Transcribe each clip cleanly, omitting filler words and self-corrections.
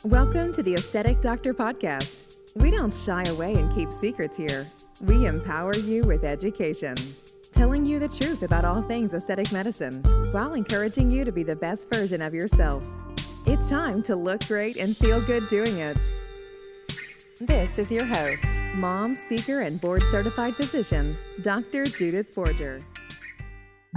Welcome to the Aesthetic Doctor Podcast. We don't shy away and keep secrets here. We empower you with education, telling you the truth about all things aesthetic medicine while encouraging you to be the best version of yourself. It's time to look great and feel good doing it. This is your host, mom, speaker, and board-certified physician, Dr. Judith Borger.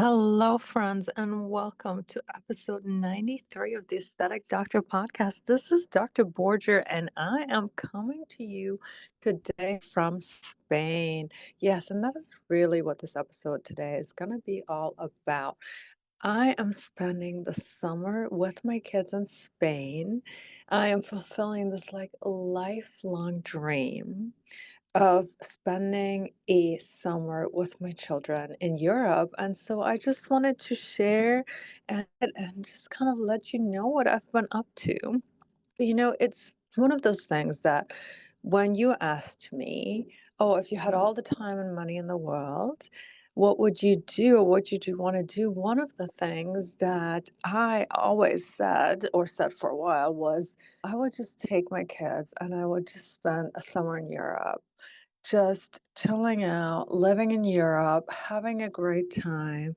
Hello, friends, and welcome to episode 93 of the Aesthetic Doctor Podcast. This is Dr. Borger, and I am coming to you today from Spain. Yes, and that is really what this episode today is going to be all about. I am spending the summer with my kids in Spain. I am fulfilling this lifelong dream of spending a summer with my children in Europe. And so I just wanted to share and just kind of let you know what I've been up to. It's one of those things that when you asked me, oh, if you had all the time and money in the world, what would you do? What would you want to do? One of the things that I always said, or said for a while, was I would just take my kids and I would just spend a summer in Europe, just chilling out, living in Europe, having a great time.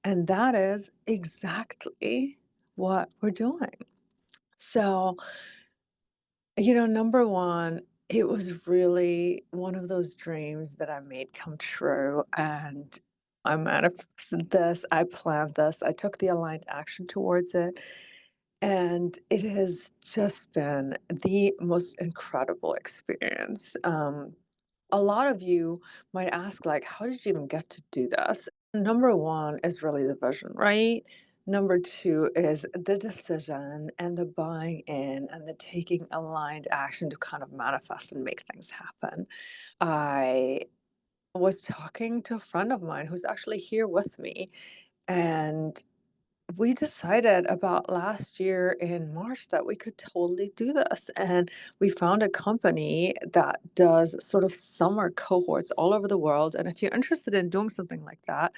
And that is exactly what we're doing. So, number one, it was really one of those dreams that I made come true. And I manifested this, I planned this, I took the aligned action towards it. And it has just been the most incredible experience. A lot of you might ask, like, how did you even get to do this? Number one is really the vision, right? Number two is the decision and the buying in and the taking aligned action to kind of manifest and make things happen. I was talking to a friend of mine who's actually here with me, and we decided about last year in March that we could totally do this. And we found a company that does sort of summer cohorts all over the world. And if you're interested in doing something like that,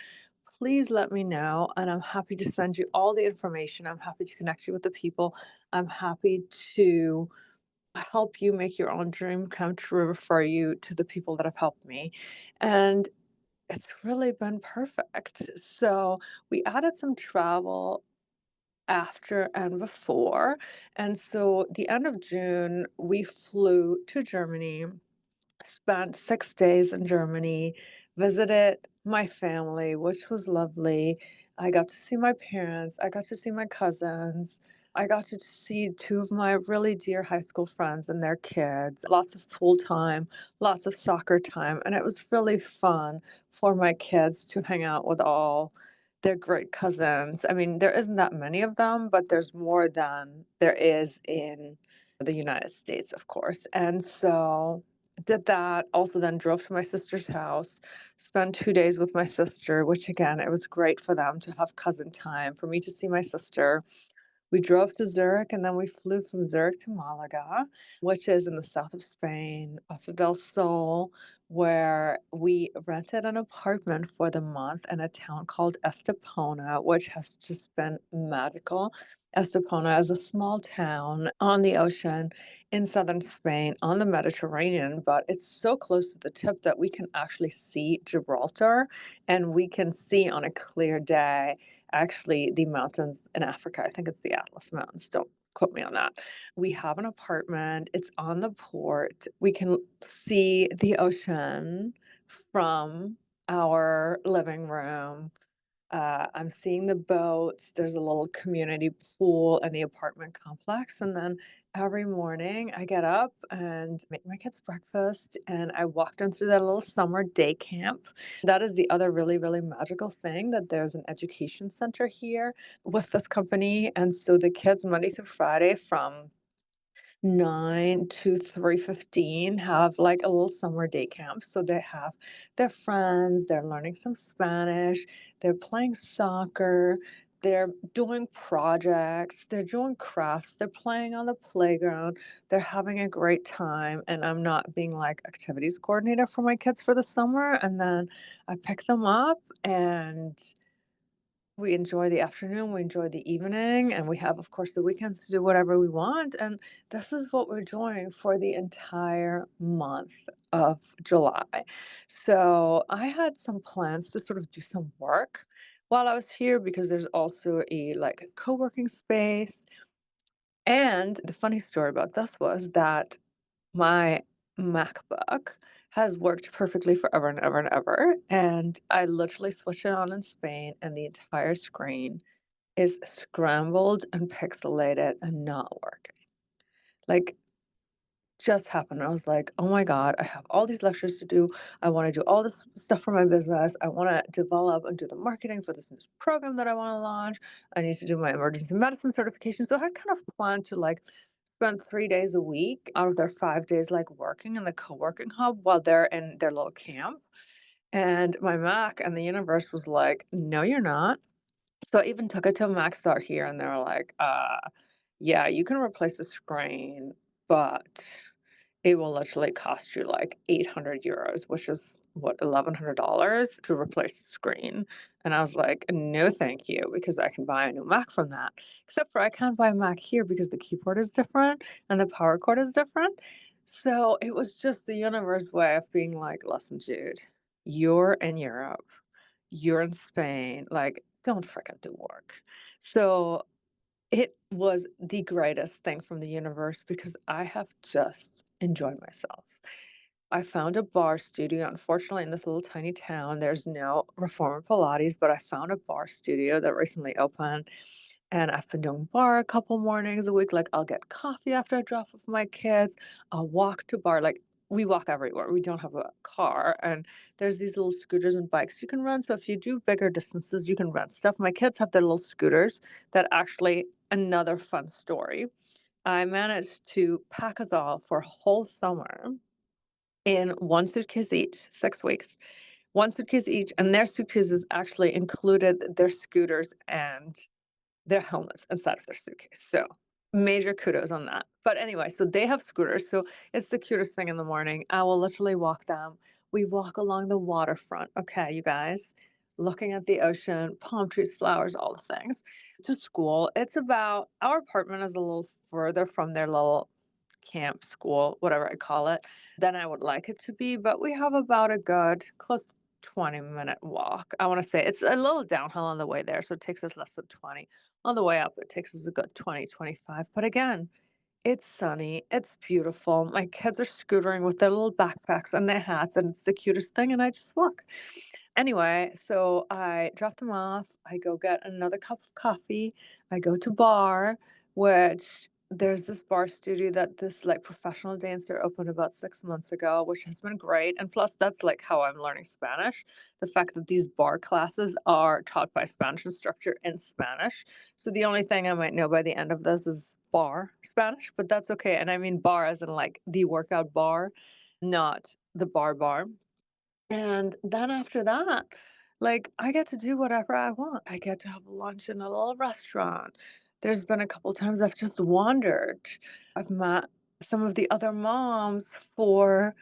please let me know. And I'm happy to send you all the information. I'm happy to connect you with the people. I'm happy to help you make your own dream come true, refer you to the people that have helped me. And it's really been perfect. So we added some travel after and before. And so the end of June, we flew to Germany, spent 6 days in Germany, visited my family, which was lovely. I got to see my parents, I got to see my cousins. I got to see two of my really dear high school friends and their kids, lots of pool time, lots of soccer time, and it was really fun for my kids to hang out with all their great cousins. I mean, there isn't that many of them, but there's more than there is in the United States, of course. And so did that, also then drove to my sister's house, spent 2 days with my sister, which again, it was great for them to have cousin time, for me to see my sister. We drove to Zurich and then we flew from Zurich to Malaga, which is in the south of Spain, Costa del Sol, where we rented an apartment for the month in a town called Estepona, which has just been magical. Estepona is a small town on the ocean in southern Spain on the Mediterranean, but it's so close to the tip that we can actually see Gibraltar, and we can see on a clear day actually the mountains in Africa. I think it's the Atlas Mountains. Don't quote me on that. We have an apartment. It's on the port. We can see the ocean from our living room. I'm seeing the boats. There's a little community pool in the apartment complex. And then every morning I get up and make my kids breakfast and I walk them through that little summer day camp. That is the other really, really magical thing, that there's an education center here with this company. And so the kids, Monday through Friday, from 9 to 3:15 have like a little summer day camp. So they have their friends, they're learning some Spanish, they're playing soccer, they're doing projects, they're doing crafts, they're playing on the playground, they're having a great time. And I'm not being like activities coordinator for my kids for the summer. And then I pick them up and We enjoy the afternoon, we enjoy the evening, and we have, of course, the weekends to do whatever we want. And this is what we're doing for the entire month of July. So I had some plans to sort of do some work while I was here because there's also a like co-working space. And the funny story about this was that my MacBook has worked perfectly forever and ever and ever. And I literally switched it on in Spain, and the entire screen is scrambled and pixelated and not working. Like, just happened. I was like, "Oh my god, I have all these lectures to do. I wanna do all this stuff for my business. I wanna develop and do the marketing for this new program that I wanna launch. I need to do my emergency medicine certification." So I had kind of planned to, like, spend 3 days a week out of their 5 days, like, working in the co-working hub while they're in their little camp. And my Mac and the universe was like, "No, you're not." So I even took it to a MaxStart here, and they were like, yeah, you can replace the screen, but it will literally cost you like 800 euros, which is what, $1,100 to replace the screen." And I was like, "No, thank you, because I can buy a new Mac from that." Except for I can't buy a Mac here because the keyboard is different and the power cord is different. So it was just the universe way of being like, "Listen, Jude, you're in Europe, you're in Spain, like, don't freaking do work." So it was the greatest thing from the universe because I have just enjoyed myself. I found a bar studio. Unfortunately, in this little tiny town, there's no reformer Pilates, but I found a bar studio that recently opened. And I've been doing bar a couple mornings a week. Like, I'll get coffee after I drop off my kids. I'll walk to bar. Like, we walk everywhere. We don't have a car. And there's these little scooters and bikes you can rent. So if you do bigger distances, you can rent stuff. My kids have their little scooters that actually, another fun story. I managed to pack us all for a whole summer in one suitcase each, 6 weeks, one suitcase each, and their suitcases actually included their scooters and their helmets inside of their suitcase. So major kudos on that. But anyway, so they have scooters. So it's the cutest thing in the morning. I will literally walk them. We walk along the waterfront. Okay, you guys, looking at the ocean, palm trees, flowers, all the things. To school, it's about our apartment is a little further from their little camp, school, whatever I call it, than I would like it to be. But we have about a good close to 20-minute walk. I want to say it's a little downhill on the way there, so it takes us less than 20. On the way up, it takes us a good 20, 25. But again, it's sunny, it's beautiful. My kids are scootering with their little backpacks and their hats, and it's the cutest thing. And I just walk. Anyway, so I drop them off. I go get another cup of coffee. I go to bar, which there's this bar studio that this like professional dancer opened about 6 months ago, which has been great. And plus, that's like how I'm learning Spanish. The fact that these bar classes are taught by a Spanish instructor in Spanish. So the only thing I might know by the end of this is bar Spanish, but that's okay. And I mean bar as in like the workout bar, not the bar. And then after that, like, I get to do whatever I want. I get to have lunch in a little restaurant. There's been a couple times I've just wandered. I've met some of the other moms for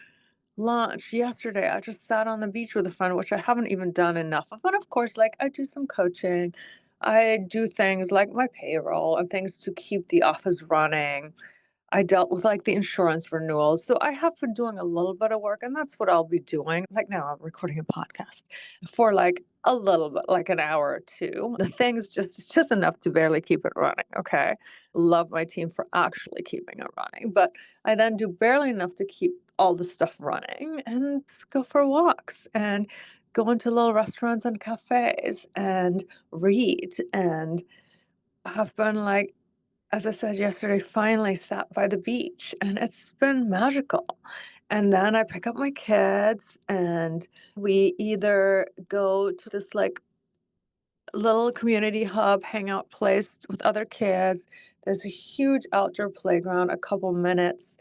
lunch. Yesterday, I just sat on the beach with a friend, which I haven't even done enough of. And of course, like, I do some coaching. I do things like my payroll and things to keep the office running. I dealt with, like, the insurance renewals, so I have been doing a little bit of work, and that's what I'll be doing. Like, now I'm recording a podcast for, like, a little bit, like an hour or 2. The thing's just it's just enough to barely keep it running, okay? Love my team for actually keeping it running, but I then do barely enough to keep all the stuff running and just go for walks and go into little restaurants and cafes and read, and have been, like, as I said yesterday, finally sat by the beach, and it's been magical. And then I pick up my kids and we either go to this like little community hub hangout place with other kids. There's a huge outdoor playground a couple minutes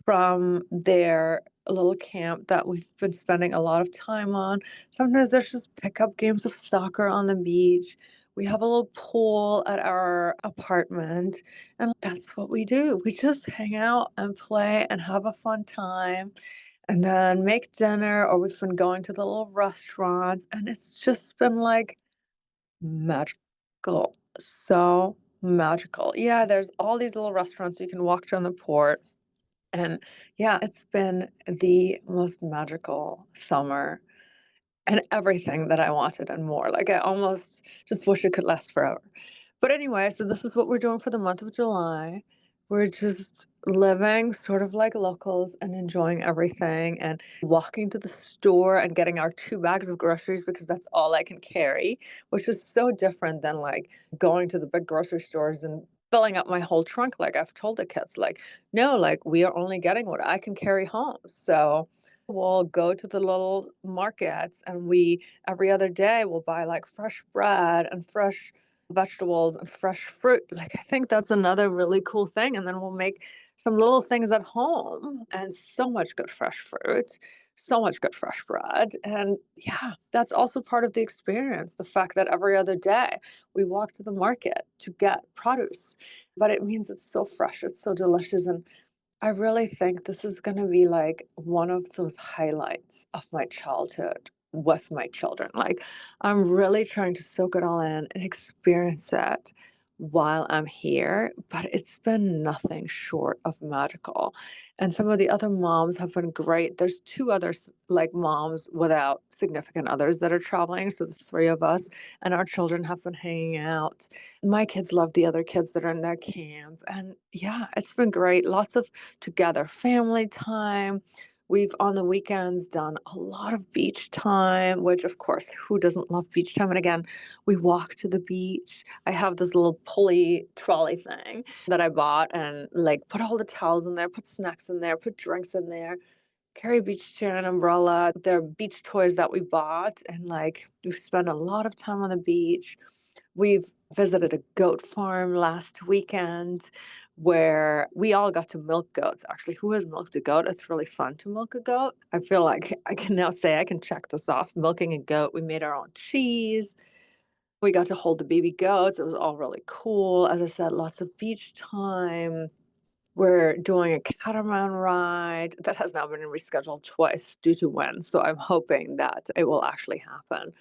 from their little camp that we've been spending a lot of time on. Sometimes there's just pickup games of soccer on the beach. We have a little pool at our apartment, and that's what we do. We just hang out and play and have a fun time, and then make dinner, or we've been going to the little restaurants, and it's just been like magical, so magical. Yeah, there's all these little restaurants you can walk down the port, and yeah, it's been the most magical summer and everything that I wanted and more. Like, I almost just wish it could last forever. But anyway, so this is what we're doing for the month of July. We're just living sort of like locals and enjoying everything and walking to the store and getting our 2 bags of groceries because that's all I can carry, which is so different than like going to the big grocery stores and filling up my whole trunk. Like I've told the kids, like, no, like we are only getting what I can carry home. So we'll go to the little markets and we every other day we'll buy like fresh bread and fresh vegetables and fresh fruit. Like I think that's another really cool thing. And then we'll make some little things at home and so much good fresh fruit, so much good fresh bread. And yeah, that's also part of the experience. The fact that every other day we walk to the market to get produce, but it means it's so fresh, it's so delicious. And I really think this is gonna be, like, one of those highlights of my childhood with my children. Like, I'm really trying to soak it all in and experience it while I'm here, but it's been nothing short of magical. And some of the other moms have been great. There's 2 others, like, moms without significant others that are traveling, so the 3 of us, and our children have been hanging out. My kids love the other kids that are in that camp, and yeah, it's been great. Lots of together family time. We've on the weekends done a lot of beach time, which of course, who doesn't love beach time? And again, we walk to the beach. I have this little pulley trolley thing that I bought and like put all the towels in there, put snacks in there, put drinks in there, carry a beach chair and umbrella. There are beach toys that we bought and like we've spent a lot of time on the beach. We've visited a goat farm last weekend where we all got to milk goats. Actually, who has milked a goat? It's really fun to milk a goat. I feel like I can now say I can check this off. Milking a goat. We made our own cheese. We got to hold the baby goats. It was all really cool. As I said, lots of beach time. We're doing a catamaran ride that has now been rescheduled twice due to wind. So I'm hoping that it will actually happen.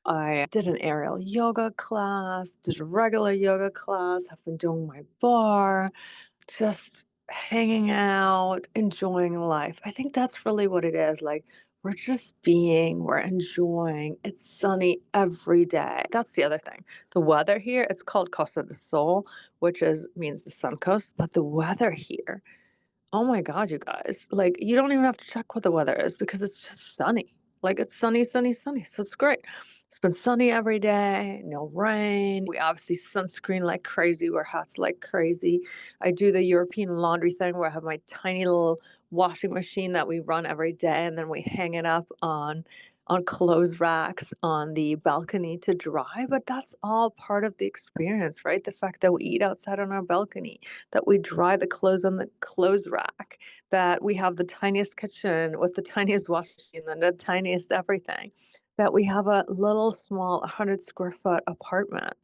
I did an aerial yoga class, did a regular yoga class, have been doing my bar, just hanging out, enjoying life. I think that's really what it is. Like, we're just being, we're enjoying. It's sunny every day. That's the other thing. The weather here, it's called Costa del Sol, which is means the sun coast, but the weather here, oh my god, you guys, like, you don't even have to check what the weather is because it's just sunny. Like, it's sunny, sunny, sunny, so it's great. It's been sunny every day, no rain. We obviously sunscreen like crazy, wear hats like crazy. I do the European laundry thing where I have my tiny little washing machine that we run every day, and then we hang it up on clothes racks on the balcony to dry, but that's all part of the experience, right? The fact that we eat outside on our balcony, that we dry the clothes on the clothes rack, that we have the tiniest kitchen with the tiniest washing machine and the tiniest everything, that we have a little small 100 square foot apartment,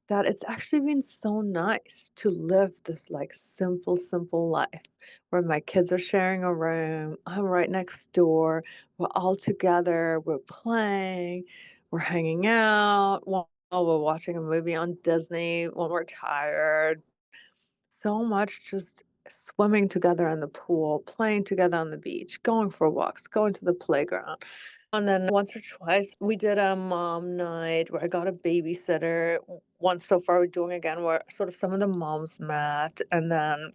that it's actually been so nice to live this like simple, simple life where my kids are sharing a room, I'm right next door, we're all together, we're playing, we're hanging out while we're watching a movie on Disney when we're tired, so much just swimming together in the pool, playing together on the beach, going for walks, going to the playground. And then once or twice, we did a mom night where I got a babysitter. Once so far, we're doing again where sort of some of the moms met. And then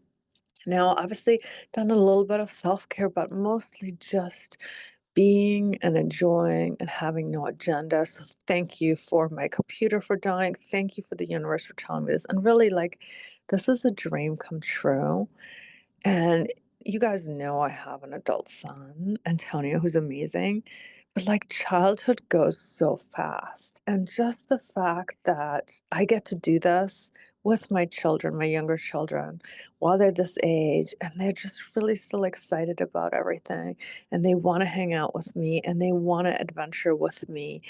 now, obviously, done a little bit of self care, but mostly just being and enjoying and having no agenda. So, thank you for my computer for dying. Thank you for the universe for telling me this. And really, like, this is a dream come true. And you guys know I have an adult son, Antonio, who's amazing. But like childhood goes so fast. And just the fact that I get to do this with my children, my younger children, while they're this age, and they're just really still excited about everything. And they want to hang out with me and they want to adventure with me.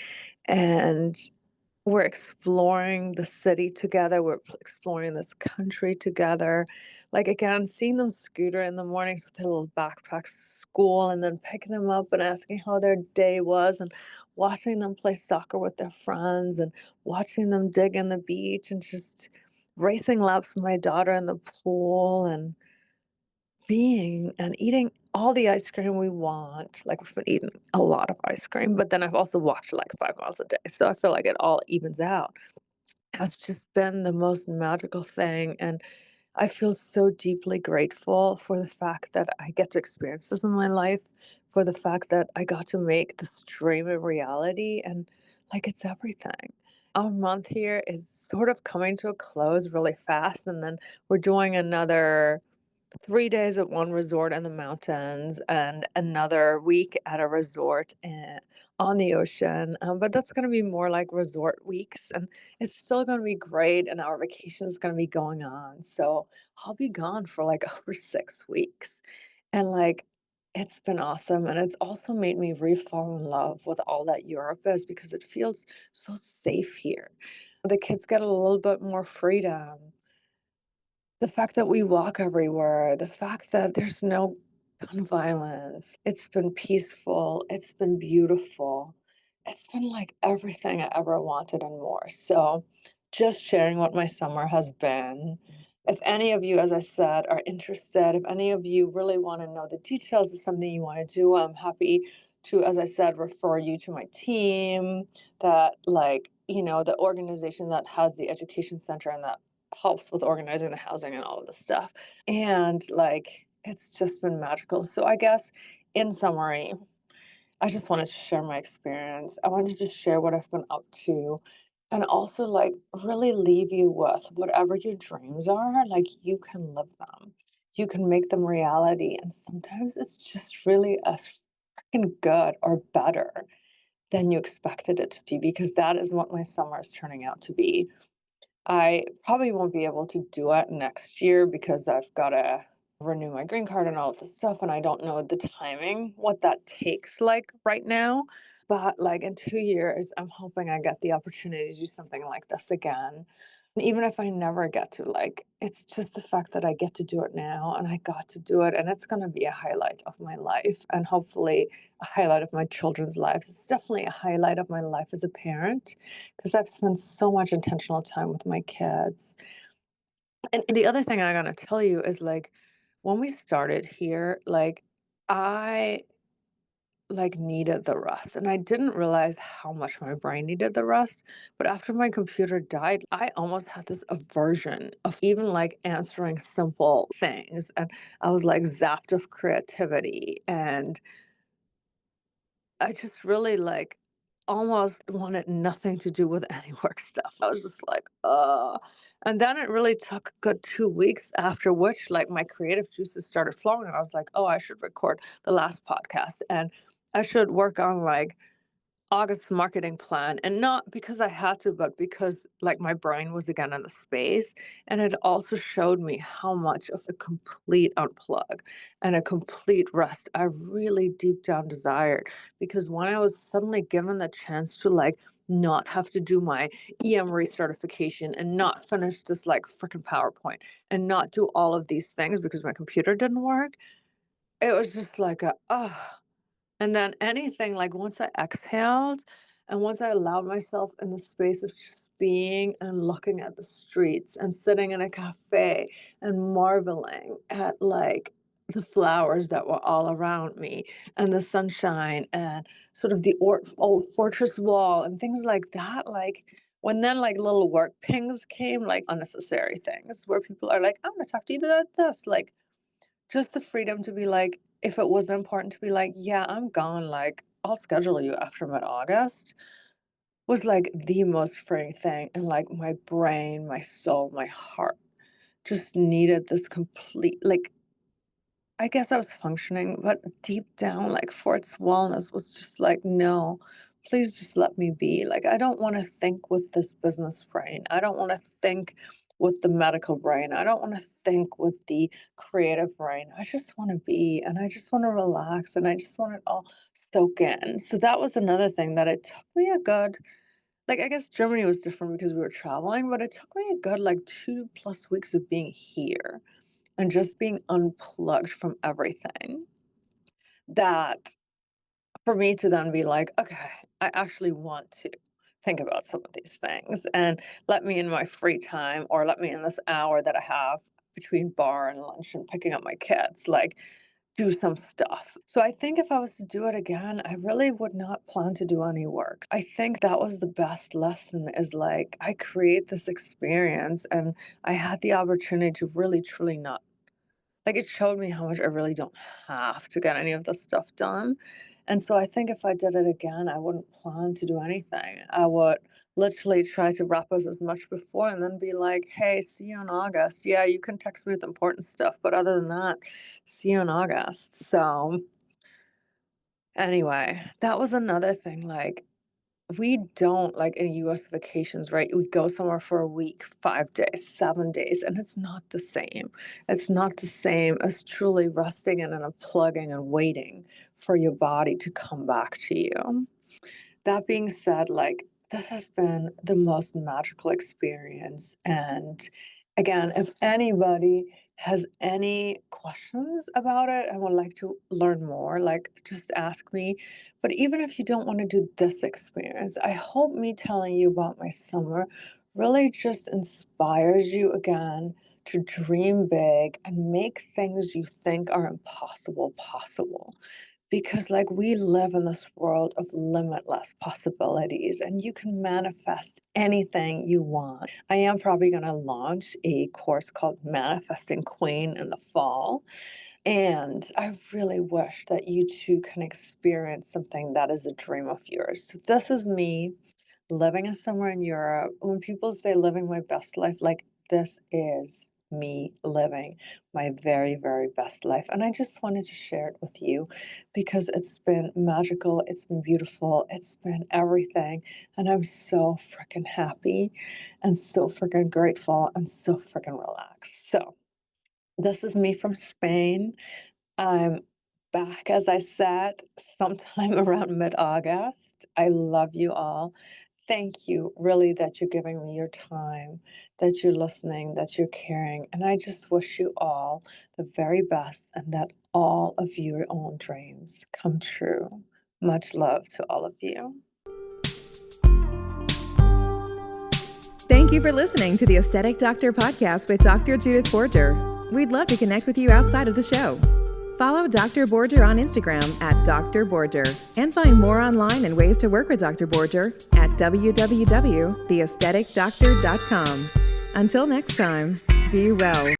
And we're exploring the city together, we're exploring this country together. Like, again, seeing them scooter in the mornings with their little backpacks, school and then picking them up and asking how their day was and watching them play soccer with their friends and watching them dig in the beach and just racing laps with my daughter in the pool and being and eating all the ice cream we want. Like, we've been eating a lot of ice cream, but then I've also walked like 5 miles a day, so I feel like it all evens out. It's just been the most magical thing, and I feel so deeply grateful for the fact that I get to experience this in my life, for the fact that I got to make this dream a reality, and, like, it's everything. Our month here is sort of coming to a close really fast, and then we're doing another 3 days at one resort in the mountains and another week at a resort on the ocean, but that's gonna be more like resort weeks, and it's still gonna be great, and our vacation is gonna be going on, so I'll be gone for, like, over 6 weeks, and, like, it's been awesome, and it's also made me re-fall in love with all that Europe is because it feels so safe here. The kids get a little bit more freedom. The fact that we walk everywhere, the fact that there's no gun violence, it's been peaceful, it's been beautiful. It's been like everything I ever wanted and more. So, just sharing what my summer has been. If any of you, as I said, are interested, if any of you really want to know the details of something you want to do, I'm happy to, as I said, refer you to my team that, like, the organization that has the education center and that helps with organizing the housing and all of this stuff. And like, it's just been magical. So I guess in summary, I just wanted to share my experience. I wanted to just share what I've been up to and also like really leave you with whatever your dreams are, like you can live them. You can make them reality. And sometimes it's just really as freaking good or better than you expected it to be, because that is what my summer is turning out to be. I probably won't be able to do it next year because I've gotta renew my green card and all of this stuff, and I don't know the timing, what that takes, like, right now, but, like, in 2 years, I'm hoping I get the opportunity to do something like this again, and even if I never get to, like, it's just the fact that I get to do it now, and I got to do it, and it's gonna be a highlight of my life, and hopefully a highlight of my children's lives. It's definitely a highlight of my life as a parent, 'cause I've spent so much intentional time with my kids. And the other thing I gotta tell you is, like, when we started here, like, I, like, needed the rest, and I didn't realize how much my brain needed the rest, but after my computer died, I almost had this aversion of even, like, answering simple things, and I was, like, zapped of creativity, and I just really, like, almost wanted nothing to do with any work stuff. I was just like, "Ugh." And then it really took a good 2 weeks, after which, like, my creative juices started flowing, and I was like, "Oh, I should record the last podcast, and I should work on, like, August's marketing plan," and not because I had to, but because, like, my brain was again in the space, and it also showed me how much of a complete unplug and a complete rest I really deep down desired, because when I was suddenly given the chance to, like, not have to do my EM recertification and not finish this, like, frickin' PowerPoint and not do all of these things because my computer didn't work, it was just like a, ugh. And then anything, like, once I exhaled and once I allowed myself in the space of just being and looking at the streets and sitting in a cafe and marveling at, like, the flowers that were all around me and the sunshine and sort of the old fortress wall and things like that, like, when then, like, little work pings came, like, unnecessary things where people are like, "I'm gonna talk to you about this," like, just the freedom to be like, if it was important to be like, "Yeah, I'm gone, like, I'll schedule you after mid-August," was, like, the most freeing thing, and, like, my brain, my soul, my heart just needed this complete, like, I guess I was functioning, but deep down, like, for its wellness was just like, "No, please just let me be." Like, I don't wanna think with this business brain. I don't wanna think with the medical brain. I don't wanna think with the creative brain. I just wanna be, and I just wanna relax, and I just want it all soak in. So that was another thing that it took me a good, like, I guess Germany was different because we were traveling, but it took me a good, like, 2 plus weeks of being here and just being unplugged from everything. that for me to then be like, okay, I actually want to think about some of these things and let me in my free time or let me in this hour that I have between bar and lunch and picking up my kids, like do some stuff. So I think if I was to do it again, I really would not plan to do any work. I think that was the best lesson is like I create this experience and I had the opportunity to really truly not like, it showed me how much I really don't have to get any of this stuff done, and so I think if I did it again, I wouldn't plan to do anything. I would literally try to wrap us as much before and then be like, "Hey, see you in August. Yeah, you can text me with important stuff, but other than that, see you in August." So, anyway, that was another thing, like, we don't like in US vacations, right? We go somewhere for a week, 5 days, 7 days, and it's not the same. It's not the same as truly resting and unplugging and waiting for your body to come back to you. That being said, like, this has been the most magical experience, and again, if anybody has any questions about it and would like to learn more, like, just ask me. But even if you don't wanna do this experience, I hope me telling you about my summer really just inspires you again to dream big and make things you think are impossible possible because like we live in this world of limitless possibilities and you can manifest anything you want. I am probably going to launch a course called Manifesting Queen in the fall, and I really wish that you too can experience something that is a dream of yours. So this is me living in somewhere in Europe. When people say living my best life, like this is me living my very, very best life. And I just wanted to share it with you because it's been magical, it's been beautiful, it's been everything. And I'm so freaking happy and so freaking grateful and so freaking relaxed. So, this is me from Spain. I'm back, as I said, sometime around mid August. I love you all. Thank you, really, that you're giving me your time, that you're listening, that you're caring. And I just wish you all the very best and that all of your own dreams come true. Much love to all of you. Thank you for listening to the Aesthetic Doctor podcast with Dr. Judith Borger. We'd love to connect with you outside of the show. Follow Dr. Borger on Instagram at Dr. Borger and find more online and ways to work with Dr. Borger at www.theaestheticdoctor.com. Until next time, be well.